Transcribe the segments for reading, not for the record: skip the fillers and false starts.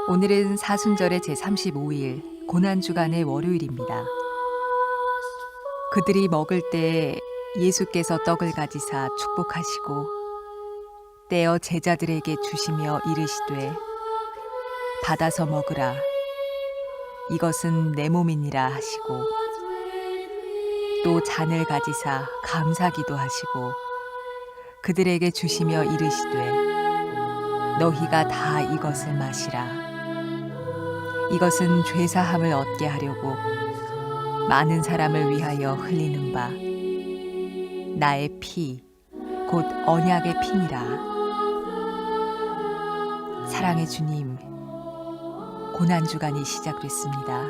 오늘은 사순절의 제35일 고난주간의 월요일입니다. 그들이 먹을 때에 예수께서 떡을 가지사 축복하시고 떼어 제자들에게 주시며 이르시되 받아서 먹으라 이것은 내 몸이니라 하시고 또 잔을 가지사 감사기도 하시고 그들에게 주시며 이르시되 너희가 다 이것을 마시라 이것은 죄사함을 얻게 하려고 많은 사람을 위하여 흘리는 바 나의 피 곧 언약의 피니라. 사랑의 주님, 고난주간이 시작됐습니다.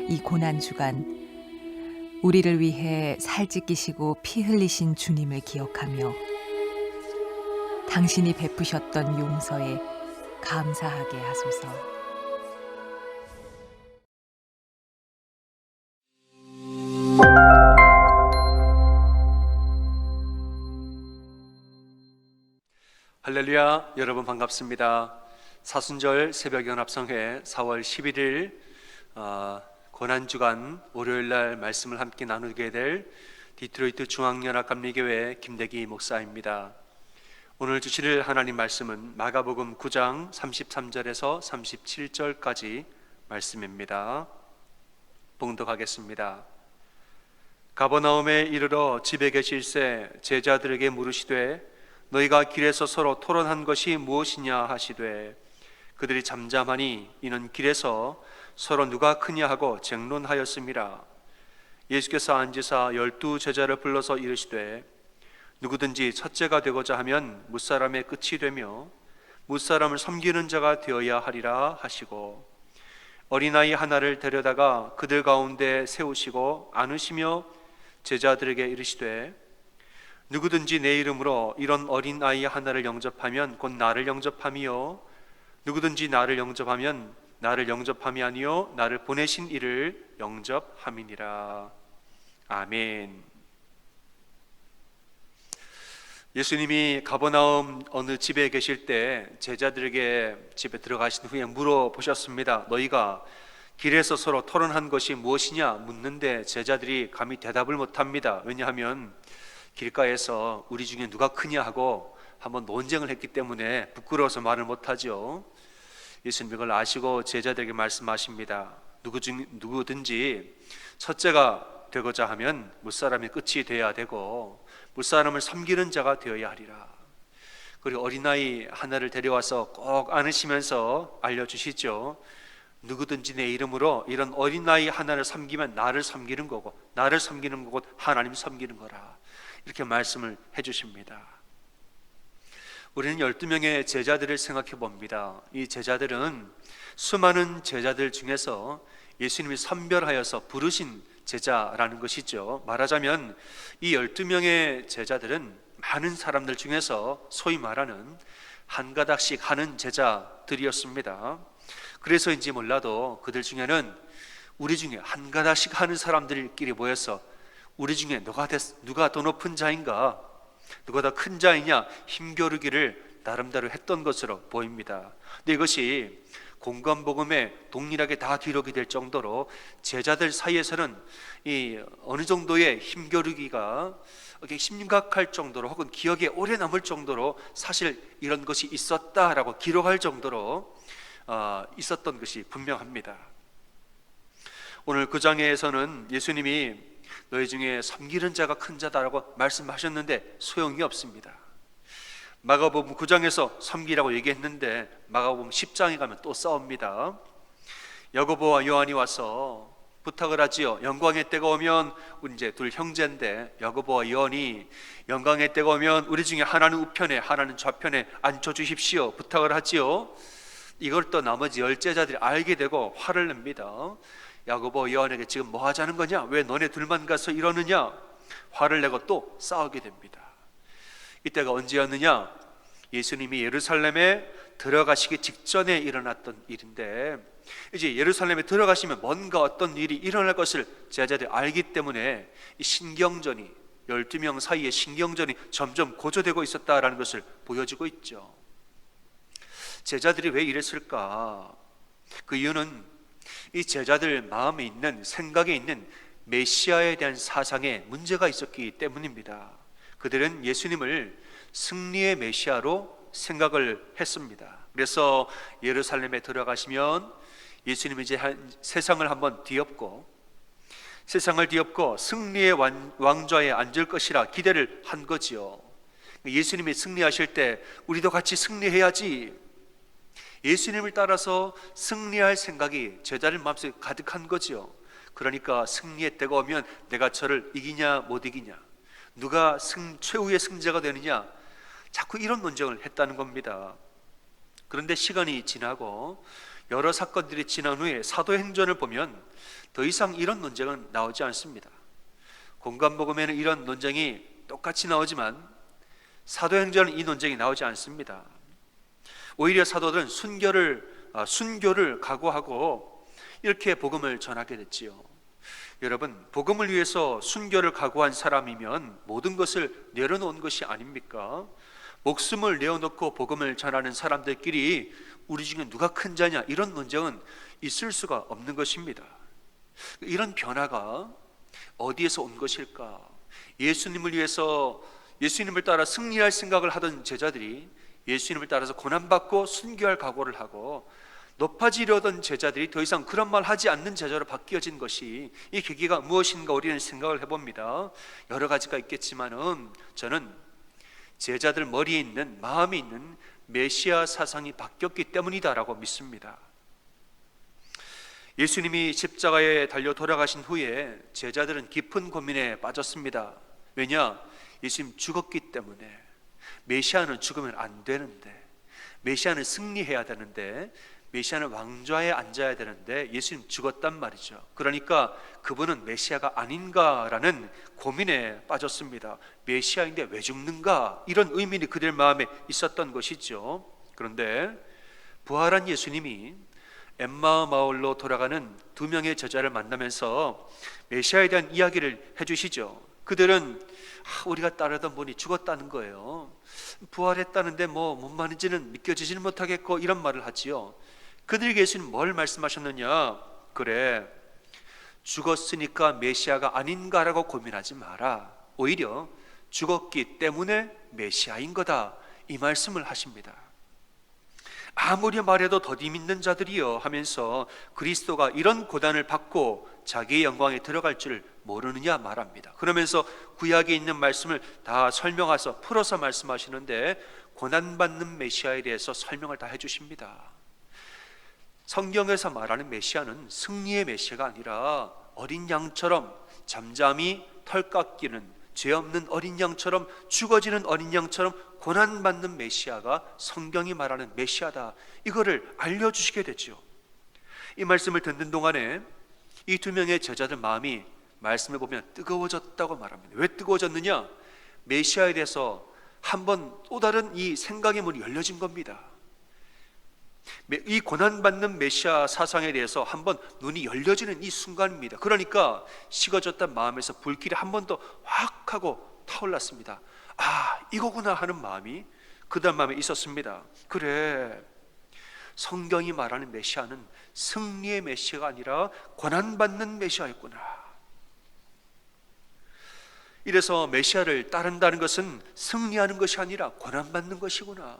이 고난주간 우리를 위해 살 찢기시고 피 흘리신 주님을 기억하며 당신이 베푸셨던 용서에 감사하게 하소서. 할렐루야, 여러분 반갑습니다. 사순절 새벽연합성회 4월 11일 고난주간 월요일날 말씀을 함께 나누게 될 디트로이트 중앙연합감리교회 김대기 목사입니다. 오늘 주실 하나님 말씀은 마가복음 9장 33절에서 37절까지 말씀입니다. 봉독하겠습니다. 가버나움에 이르러 집에 계실새 제자들에게 물으시되 너희가 길에서 서로 토론한 것이 무엇이냐 하시되 그들이 잠잠하니 이는 길에서 서로 누가 크냐 하고 쟁론하였음이라. 예수께서 앉으사 12 제자를 불러서 이르시되 누구든지 첫째가 되고자 하면 무사람의 끝이 되며 무사람을 섬기는 자가 되어야 하리라 하시고 어린아이 하나를 데려다가 그들 가운데 세우시고 안으시며 제자들에게 이르시되 누구든지 내 이름으로 이런 어린아이 하나를 영접하면 곧 나를 영접함이요 누구든지 나를 영접하면 나를 영접함이 아니요 나를 보내신 이를 영접함이니라. 아멘. 예수님이 가버나움 어느 집에 계실 때 제자들에게 집에 들어가신 후에 물어보셨습니다. 너희가 길에서 서로 토론한 것이 무엇이냐 묻는데 제자들이 감히 대답을 못합니다. 왜냐하면 길가에서 우리 중에 누가 크냐 하고 한번 논쟁을 했기 때문에 부끄러워서 말을 못하죠. 예수님 이걸 아시고 제자들에게 말씀하십니다. 누구든지 첫째가 되고자 하면 무사람의 끝이 되어야 되고 무사람을 섬기는 자가 되어야 하리라. 그리고 어린아이 하나를 데려와서 꼭 안으시면서 알려주시죠. 누구든지 내 이름으로 이런 어린아이 하나를 섬기면 나를 섬기는 거고 나를 섬기는 거고 하나님 섬기는 거라. 이렇게 말씀을 해주십니다. 우리는 12명의 제자들을 생각해 봅니다. 이 제자들은 수많은 제자들 중에서 예수님이 선별하여서 부르신 제자라는 것이죠. 말하자면 이 12명의 제자들은 많은 사람들 중에서 소위 말하는 한 가닥씩 하는 제자들이었습니다. 그래서인지 몰라도 그들 중에는 우리 중에 한 가닥씩 하는 사람들끼리 모여서 우리 중에 누가 더 높은 자인가, 누가 더 큰 자이냐 힘겨루기를 나름대로 했던 것으로 보입니다. 근데 이것이 공관복음에 동일하게 다 기록이 될 정도로 제자들 사이에서는 이 어느 정도의 힘겨루기가 심각할 정도로 혹은 기억에 오래 남을 정도로 사실 이런 것이 있었다라고 기록할 정도로 있었던 것이 분명합니다. 오늘 그 장에서는 예수님이 너희 중에 섬기는 자가 큰 자다라고 말씀하셨는데 소용이 없습니다. 마가복음 9장에서 섬기라고 얘기했는데 마가복음 10장에 가면 또 싸웁니다. 야고보와 요한이 와서 부탁을 하지요. 영광의 때가 오면 우리 이제 둘 형제인데 야고보와 요한이 영광의 때가 오면 우리 중에 하나는 우편에 하나는 좌편에 앉혀주십시오 부탁을 하지요. 이걸 또 나머지 10제자들이 알게 되고 화를 냅니다. 야고보 요한에게 지금 뭐 하자는 거냐? 왜 너네 둘만 가서 이러느냐? 화를 내고 또 싸우게 됩니다. 이때가 언제였느냐? 예수님이 예루살렘에 들어가시기 직전에 일어났던 일인데 이제 예루살렘에 들어가시면 뭔가 어떤 일이 일어날 것을 제자들이 알기 때문에 이 신경전이 12명 사이의 신경전이 점점 고조되고 있었다라는 것을 보여주고 있죠. 제자들이 왜 이랬을까? 그 이유는 이 제자들 마음에 있는, 생각에 있는 메시아에 대한 사상에 문제가 있었기 때문입니다. 그들은 예수님을 승리의 메시아로 생각을 했습니다. 그래서 예루살렘에 들어가시면 예수님이 이제 세상을 한번 뒤엎고 승리의 왕좌에 앉을 것이라 기대를 한 거지요. 예수님이 승리하실 때 우리도 같이 승리해야지, 예수님을 따라서 승리할 생각이 제자들 마음속에 가득한 거지요. 그러니까 승리의 때가 오면 내가 저를 이기냐 못 이기냐, 누가 최후의 승자가 되느냐, 자꾸 이런 논쟁을 했다는 겁니다. 그런데 시간이 지나고 여러 사건들이 지난 후에 사도행전을 보면 더 이상 이런 논쟁은 나오지 않습니다. 공관복음에는 이런 논쟁이 똑같이 나오지만 사도행전은 이 논쟁이 나오지 않습니다. 오히려 사도들은 순교를 각오하고 이렇게 복음을 전하게 됐지요. 여러분, 복음을 위해서 순교를 각오한 사람이면 모든 것을 내려놓은 것이 아닙니까? 목숨을 내어놓고 복음을 전하는 사람들끼리 우리 중에 누가 큰 자냐, 이런 논쟁은 있을 수가 없는 것입니다. 이런 변화가 어디에서 온 것일까? 예수님을 위해서, 예수님을 따라 승리할 생각을 하던 제자들이 예수님을 따라서 고난받고 순교할 각오를 하고, 높아지려던 제자들이 더 이상 그런 말 하지 않는 제자로 바뀌어진 것이, 이 계기가 무엇인가 우리는 생각을 해봅니다. 여러 가지가 있겠지만은 저는 제자들 머리에 있는, 마음에 있는 메시아 사상이 바뀌었기 때문이다라고 믿습니다. 예수님이 십자가에 달려 돌아가신 후에 제자들은 깊은 고민에 빠졌습니다. 왜냐? 예수님 죽었기 때문에. 메시아는 죽으면 안 되는데, 메시아는 승리해야 되는데, 메시아는 왕좌에 앉아야 되는데 예수님 죽었단 말이죠. 그러니까 그분은 메시아가 아닌가라는 고민에 빠졌습니다. 메시아인데 왜 죽는가? 이런 의문이 그들 마음에 있었던 것이죠. 그런데 부활한 예수님이 엠마오 마을로 돌아가는 두 명의 제자를 만나면서 메시아에 대한 이야기를 해주시죠. 그들은 우리가 따르던 분이 죽었다는 거예요. 부활했다는데 뭔 말인지는 믿겨지지는 못하겠고, 이런 말을 하지요. 그들에게 예수님은 뭘 말씀하셨느냐? 그래, 죽었으니까 메시아가 아닌가라고 고민하지 마라. 오히려 죽었기 때문에 메시아인 거다, 이 말씀을 하십니다. 아무리 말해도 더디 믿는 자들이여 하면서 그리스도가 이런 고난을 받고 자기의 영광에 들어갈 줄 모르느냐 말합니다. 그러면서 구약에 있는 말씀을 다 설명해서 풀어서 말씀하시는데, 고난받는 메시아에 대해서 설명을 다 해주십니다. 성경에서 말하는 메시아는 승리의 메시아가 아니라 어린 양처럼 잠잠히 털 깎이는, 죄 없는 어린 양처럼, 죽어지는 어린 양처럼 고난받는 메시아가 성경이 말하는 메시아다, 이거를 알려주시게 되죠. 이 말씀을 듣는 동안에 이 두 명의 제자들 마음이 말씀을 보면 뜨거워졌다고 말합니다. 왜 뜨거워졌느냐? 메시아에 대해서 한번 또 다른 이 생각의 문이 열려진 겁니다. 이 고난받는 메시아 사상에 대해서 한번 눈이 열려지는 이 순간입니다. 그러니까 식어졌던 마음에서 불길이 한 번 더 확 하고 타올랐습니다. 이거구나 하는 마음이 그들 마음에 있었습니다. 그래, 성경이 말하는 메시아는 승리의 메시아가 아니라 고난받는 메시아였구나. 이래서 메시아를 따른다는 것은 승리하는 것이 아니라 고난받는 것이구나.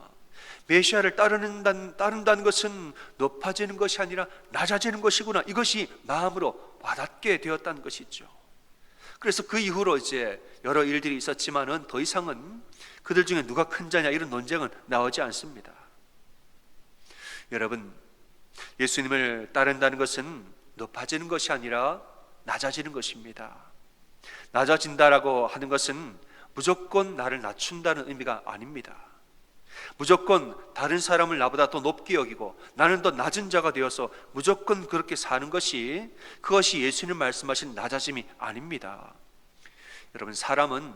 메시아를 따른다는 것은 높아지는 것이 아니라 낮아지는 것이구나. 이것이 마음으로 와닿게 되었다는 것이죠. 그래서 그 이후로 이제 여러 일들이 있었지만은 더 이상은 그들 중에 누가 큰 자냐, 이런 논쟁은 나오지 않습니다. 여러분, 예수님을 따른다는 것은 높아지는 것이 아니라 낮아지는 것입니다. 낮아진다라고 하는 것은 무조건 나를 낮춘다는 의미가 아닙니다. 무조건 다른 사람을 나보다 더 높게 여기고 나는 더 낮은 자가 되어서 무조건 그렇게 사는 것이, 그것이 예수님 말씀하신 낮아짐이 아닙니다. 여러분, 사람은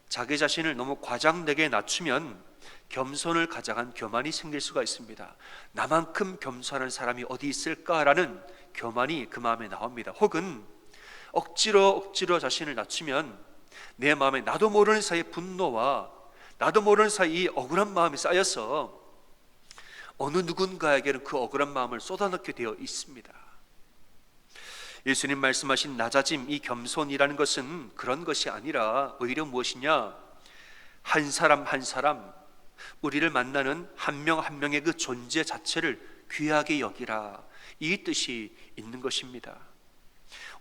자기 자신을 너무 과장되게 낮추면 겸손을 가장한 교만이 생길 수가 있습니다. 나만큼 겸손한 사람이 어디 있을까라는 교만이 그 마음에 나옵니다. 혹은 억지로 자신을 낮추면 내 마음에 나도 모르는 사이에 분노와 나도 모르는 사이 억울한 마음이 쌓여서 어느 누군가에게는 그 억울한 마음을 쏟아넣게 되어 있습니다. 예수님 말씀하신 낮아짐, 이 겸손이라는 것은 그런 것이 아니라 오히려 무엇이냐, 한 사람 한 사람, 우리를 만나는 한 명 한 명의 그 존재 자체를 귀하게 여기라, 이 뜻이 있는 것입니다.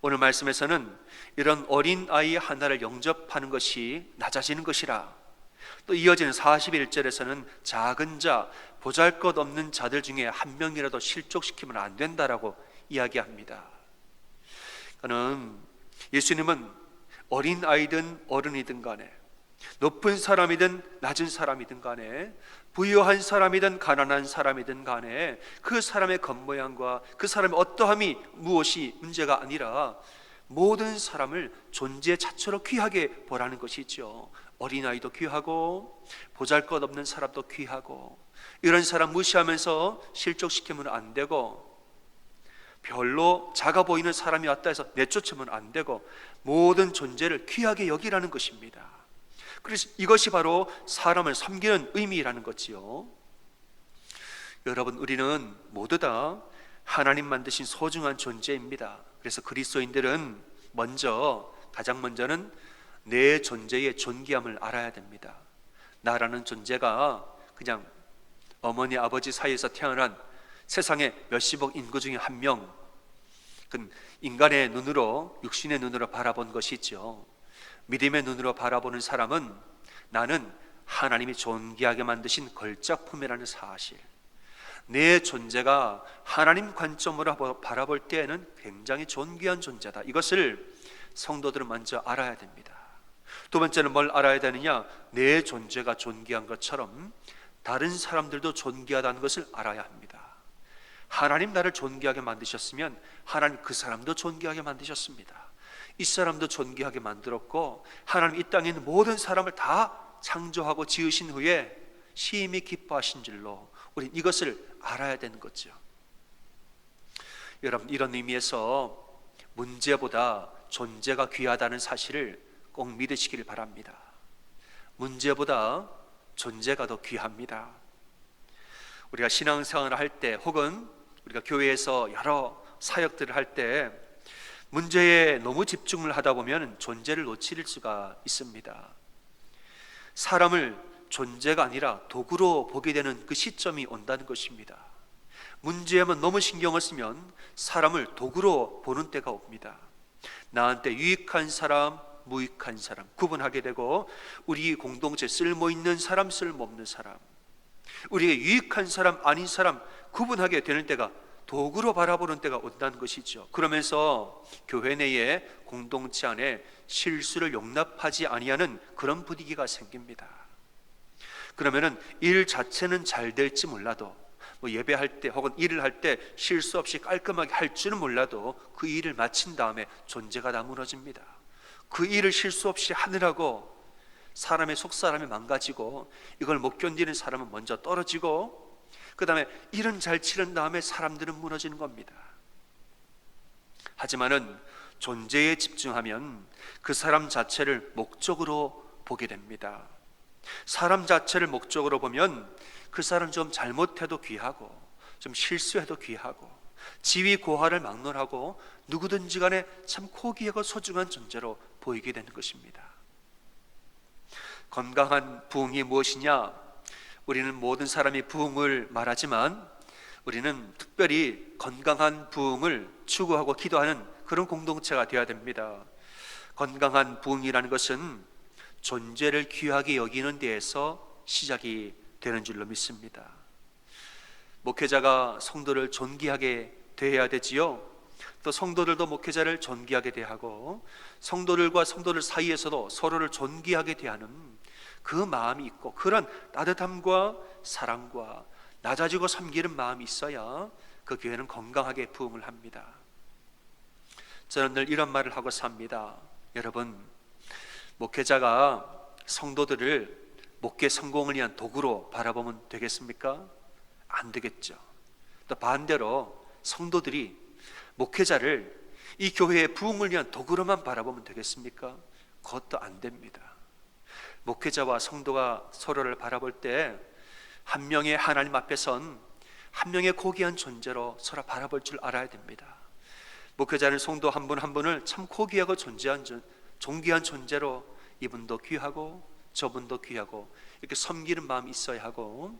오늘 말씀에서는 이런 어린 아이 하나를 영접하는 것이 낮아지는 것이라, 또 이어지는 41절에서는 작은 자, 보잘것없는 자들 중에 한 명이라도 실족시키면 안 된다라고 이야기합니다. 그는 예수님은 어린 아이든 어른이든 간에, 높은 사람이든 낮은 사람이든 간에, 부유한 사람이든 가난한 사람이든 간에 그 사람의 겉모양과 그 사람의 어떠함이 무엇이 문제가 아니라 모든 사람을 존재 자체로 귀하게 보라는 것이죠. 어린아이도 귀하고 보잘것없는 사람도 귀하고, 이런 사람 무시하면서 실족시키면 안 되고, 별로 작아 보이는 사람이 왔다 해서 내쫓으면 안 되고, 모든 존재를 귀하게 여기라는 것입니다. 그래서 이것이 바로 사람을 섬기는 의미라는 거지요. 여러분, 우리는 모두 다 하나님 만드신 소중한 존재입니다. 그래서 그리스도인들은 가장 먼저는 내 존재의 존귀함을 알아야 됩니다. 나라는 존재가 그냥 어머니 아버지 사이에서 태어난 세상의 몇십억 인구 중에 한 명, 그 인간의 눈으로, 육신의 눈으로 바라본 것이죠. 믿음의 눈으로 바라보는 사람은 나는 하나님이 존귀하게 만드신 걸작품이라는 사실, 내 존재가 하나님 관점으로 바라볼 때에는 굉장히 존귀한 존재다, 이것을 성도들은 먼저 알아야 됩니다. 두 번째는 뭘 알아야 되느냐, 내 존재가 존귀한 것처럼 다른 사람들도 존귀하다는 것을 알아야 합니다. 하나님 나를 존귀하게 만드셨으면 하나님 그 사람도 존귀하게 만드셨습니다. 이 사람도 존귀하게 만들었고, 하나님 이 땅에 있는 모든 사람을 다 창조하고 지으신 후에 심히 기뻐하신 줄로 우린 이것을 알아야 되는 거죠. 여러분, 이런 의미에서 문제보다 존재가 귀하다는 사실을 꼭 믿으시길 바랍니다. 문제보다 존재가 더 귀합니다. 우리가 신앙생활을 할 때, 혹은 우리가 교회에서 여러 사역들을 할 때 문제에 너무 집중을 하다 보면 존재를 놓칠 수가 있습니다. 사람을 존재가 아니라 도구로 보게 되는 그 시점이 온다는 것입니다. 문제에만 너무 신경을 쓰면 사람을 도구로 보는 때가 옵니다. 나한테 유익한 사람, 무익한 사람 구분하게 되고, 우리 공동체 쓸모있는 사람, 쓸모없는 사람, 우리에게 유익한 사람, 아닌 사람 구분하게 되는 때가, 도구로 바라보는 때가 온다는 것이죠. 그러면서 교회 내에, 공동체 안에 실수를 용납하지 아니하는 그런 분위기가 생깁니다. 그러면은 일 자체는 잘 될지 몰라도, 예배할 때 혹은 일을 할 때 실수 없이 깔끔하게 할 줄은 몰라도 그 일을 마친 다음에 존재가 다 무너집니다. 그 일을 실수 없이 하느라고 사람의 속사람이 망가지고, 이걸 못 견디는 사람은 먼저 떨어지고, 그 다음에 일은 잘 치른 다음에 사람들은 무너지는 겁니다. 하지만은 존재에 집중하면 그 사람 자체를 목적으로 보게 됩니다. 사람 자체를 목적으로 보면 그 사람 좀 잘못해도 귀하고, 좀 실수해도 귀하고, 지위 고하를 막론하고 누구든지 간에 참 고귀하고 소중한 존재로 보이게 되는 것입니다. 건강한 부흥이 무엇이냐? 우리는 모든 사람이 부흥을 말하지만 우리는 특별히 건강한 부흥을 추구하고 기도하는 그런 공동체가 되어야 됩니다. 건강한 부흥이라는 것은 존재를 귀하게 여기는 데에서 시작이 되는 줄로 믿습니다. 목회자가 성도를 존귀하게 대해야 되지요. 또 성도들도 목회자를 존귀하게 대하고, 성도들과 성도들 사이에서도 서로를 존귀하게 대하는 그 마음이 있고, 그런 따뜻함과 사랑과 낮아지고 섬기는 마음이 있어야 그 교회는 건강하게 부흥을 합니다. 저는 늘 이런 말을 하고 삽니다. 여러분, 목회자가 성도들을 목회 성공을 위한 도구로 바라보면 되겠습니까? 안 되겠죠. 또 반대로 성도들이 목회자를 이 교회의 부흥을 위한 도구로만 바라보면 되겠습니까? 그것도 안 됩니다. 목회자와 성도가 서로를 바라볼 때 한 명의 하나님 앞에 선 한 명의 고귀한 존재로 서로 바라볼 줄 알아야 됩니다. 목회자는 성도 한 분 한 분을 참 고귀하고 존귀한 존재로, 이분도 귀하고 저분도 귀하고 이렇게 섬기는 마음이 있어야 하고,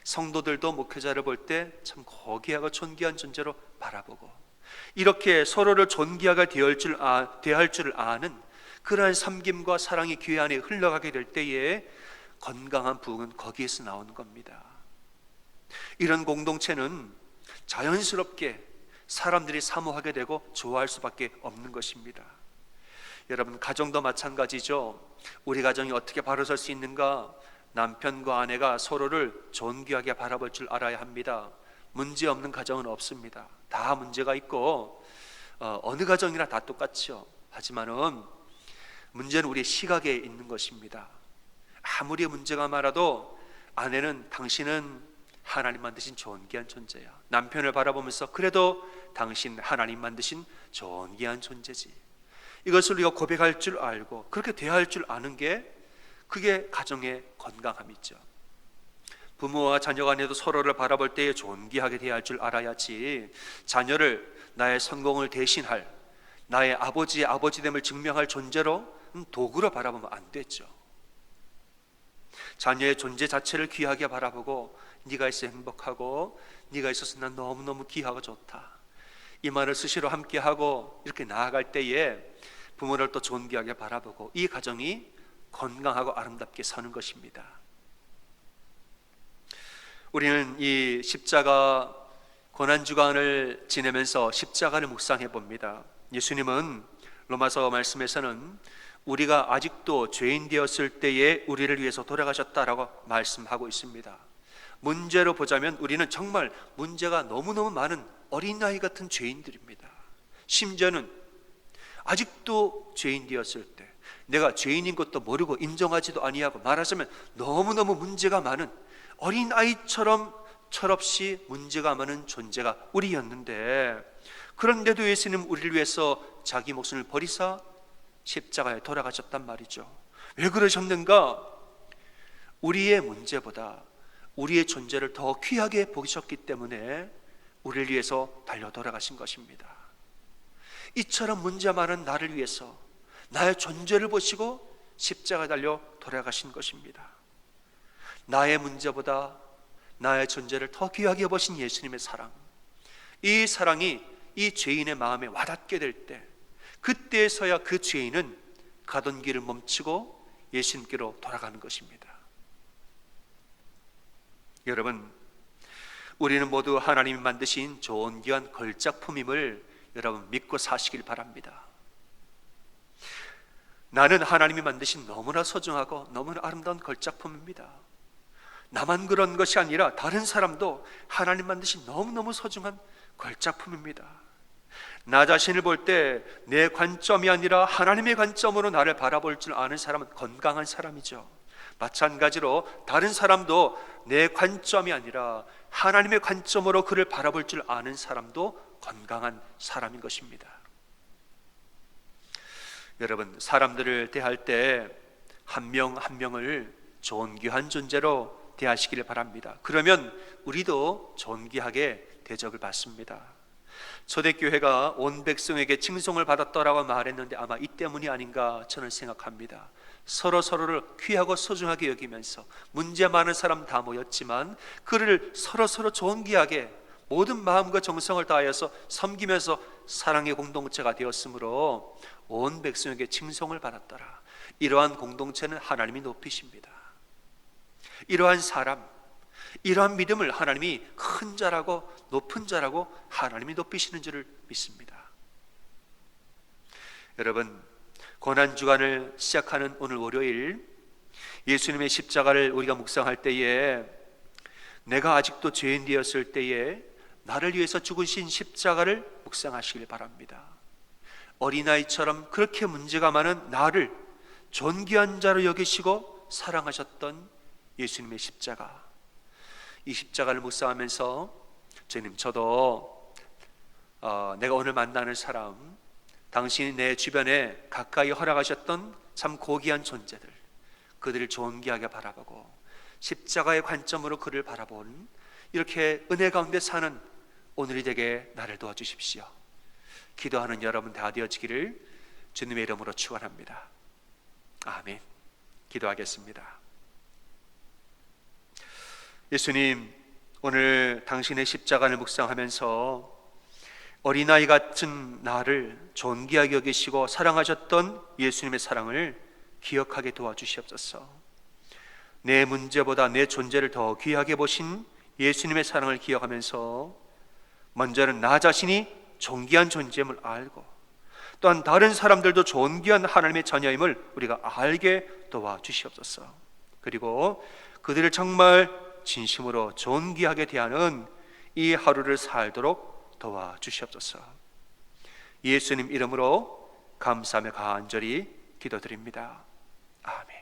성도들도 목회자를 볼 때 참 고귀하고 존귀한 존재로 바라보고, 이렇게 서로를 존귀하게 대할 줄 아는 그러한 섬김과 사랑이 교회 안에 흘러가게 될 때에 건강한 부흥은 거기에서 나오는 겁니다. 이런 공동체는 자연스럽게 사람들이 사모하게 되고 좋아할 수밖에 없는 것입니다. 여러분, 가정도 마찬가지죠. 우리 가정이 어떻게 바로 설 수 있는가? 남편과 아내가 서로를 존귀하게 바라볼 줄 알아야 합니다. 문제 없는 가정은 없습니다. 다 문제가 있고 어느 가정이나 다 똑같죠. 하지만은 문제는 우리의 시각에 있는 것입니다. 아무리 문제가 많아도 아내는 당신은 하나님 만드신 존귀한 존재야. 남편을 바라보면서 그래도 당신 하나님 만드신 존귀한 존재지. 이것을 우리가 고백할 줄 알고 그렇게 대할 줄 아는 게, 그게 가정의 건강함이죠. 부모와 자녀 간에도 서로를 바라볼 때에 존귀하게 대할 줄 알아야지, 자녀를 나의 성공을 대신할, 나의 아버지의 아버지됨을 증명할 존재로, 도구로 바라보면 안 되죠. 자녀의 존재 자체를 귀하게 바라보고, 네가 있어 행복하고 네가 있어서 난 너무너무 귀하고 좋다, 이 말을 수시로 함께하고 이렇게 나아갈 때에 부모를 또 존귀하게 바라보고, 이 가정이 건강하고 아름답게 사는 것입니다. 우리는 이 십자가 고난주간을 지내면서 십자가를 묵상해 봅니다. 예수님은 로마서 말씀에서는 우리가 아직도 죄인 되었을 때에 우리를 위해서 돌아가셨다라고 말씀하고 있습니다. 문제로 보자면 우리는 정말 문제가 너무너무 많은 어린아이 같은 죄인들입니다. 심지어는 아직도 죄인 되었을 때, 내가 죄인인 것도 모르고 인정하지도 아니하고, 말하자면 너무너무 문제가 많은 어린아이처럼 철없이 문제가 많은 존재가 우리였는데, 그런데도 예수님 우리를 위해서 자기 목숨을 버리사 십자가에 돌아가셨단 말이죠. 왜 그러셨는가? 우리의 문제보다 우리의 존재를 더 귀하게 보셨기 때문에 우리를 위해서 달려 돌아가신 것입니다. 이처럼 문제 많은 나를 위해서 나의 존재를 보시고 십자가에 달려 돌아가신 것입니다. 나의 문제보다 나의 존재를 더 귀하게 보신 예수님의 사랑, 이 사랑이 이 죄인의 마음에 와닿게 될 때, 그때서야 그 죄인은 가던 길을 멈추고 예수님께로 돌아가는 것입니다. 여러분, 우리는 모두 하나님이 만드신 좋은 귀한 걸작품임을 여러분 믿고 사시길 바랍니다. 나는 하나님이 만드신 너무나 소중하고 너무나 아름다운 걸작품입니다. 나만 그런 것이 아니라 다른 사람도 하나님 만드신 너무너무 소중한 걸작품입니다. 나 자신을 볼 때 내 관점이 아니라 하나님의 관점으로 나를 바라볼 줄 아는 사람은 건강한 사람이죠. 마찬가지로 다른 사람도 내 관점이 아니라 하나님의 관점으로 그를 바라볼 줄 아는 사람도 건강한 사람인 것입니다. 여러분, 사람들을 대할 때 한 명 한 명을 존귀한 존재로 대하시기를 바랍니다. 그러면 우리도 존귀하게 대접을 받습니다. 초대교회가 온 백성에게 칭송을 받았더라고 말했는데 아마 이 때문이 아닌가 저는 생각합니다. 서로를 귀하고 소중하게 여기면서 문제 많은 사람 다 모였지만 그를 서로 존귀하게 모든 마음과 정성을 다하여서 섬기면서 사랑의 공동체가 되었으므로 온 백성에게 칭송을 받았더라. 이러한 공동체는 하나님이 높이십니다. 이러한 사람, 이러한 믿음을 하나님이 큰 자라고 높은 자라고 하나님이 높이시는 줄을 믿습니다. 여러분, 고난주간을 시작하는 오늘 월요일, 예수님의 십자가를 우리가 묵상할 때에 내가 아직도 죄인 되었을 때에 나를 위해서 죽으신 십자가를 묵상하시길 바랍니다. 어린아이처럼 그렇게 문제가 많은 나를 존귀한 자로 여기시고 사랑하셨던 예수님의 십자가, 이 십자가를 묵상하면서 주님, 저도 내가 오늘 만나는 사람, 당신이 내 주변에 가까이 허락하셨던 참 고귀한 존재들, 그들을 존귀하게 바라보고 십자가의 관점으로 그를 바라보는 이렇게 은혜 가운데 사는 오늘이 되게 나를 도와주십시오. 기도하는 여러분 다 되어지기를 주님의 이름으로 축원합니다. 아멘. 기도하겠습니다. 예수님, 오늘 당신의 십자가를 묵상하면서 어린아이 같은 나를 존귀하게 여기시고 사랑하셨던 예수님의 사랑을 기억하게 도와주시옵소서. 내 문제보다 내 존재를 더 귀하게 보신 예수님의 사랑을 기억하면서 먼저는 나 자신이 존귀한 존재임을 알고 또한 다른 사람들도 존귀한 하나님의 자녀임을 우리가 알게 도와주시옵소서. 그리고 그들을 정말 진심으로 존귀하게 대하는 이 하루를 살도록 도와주시옵소서. 예수님 이름으로 감사하며 간절히 기도드립니다. 아멘.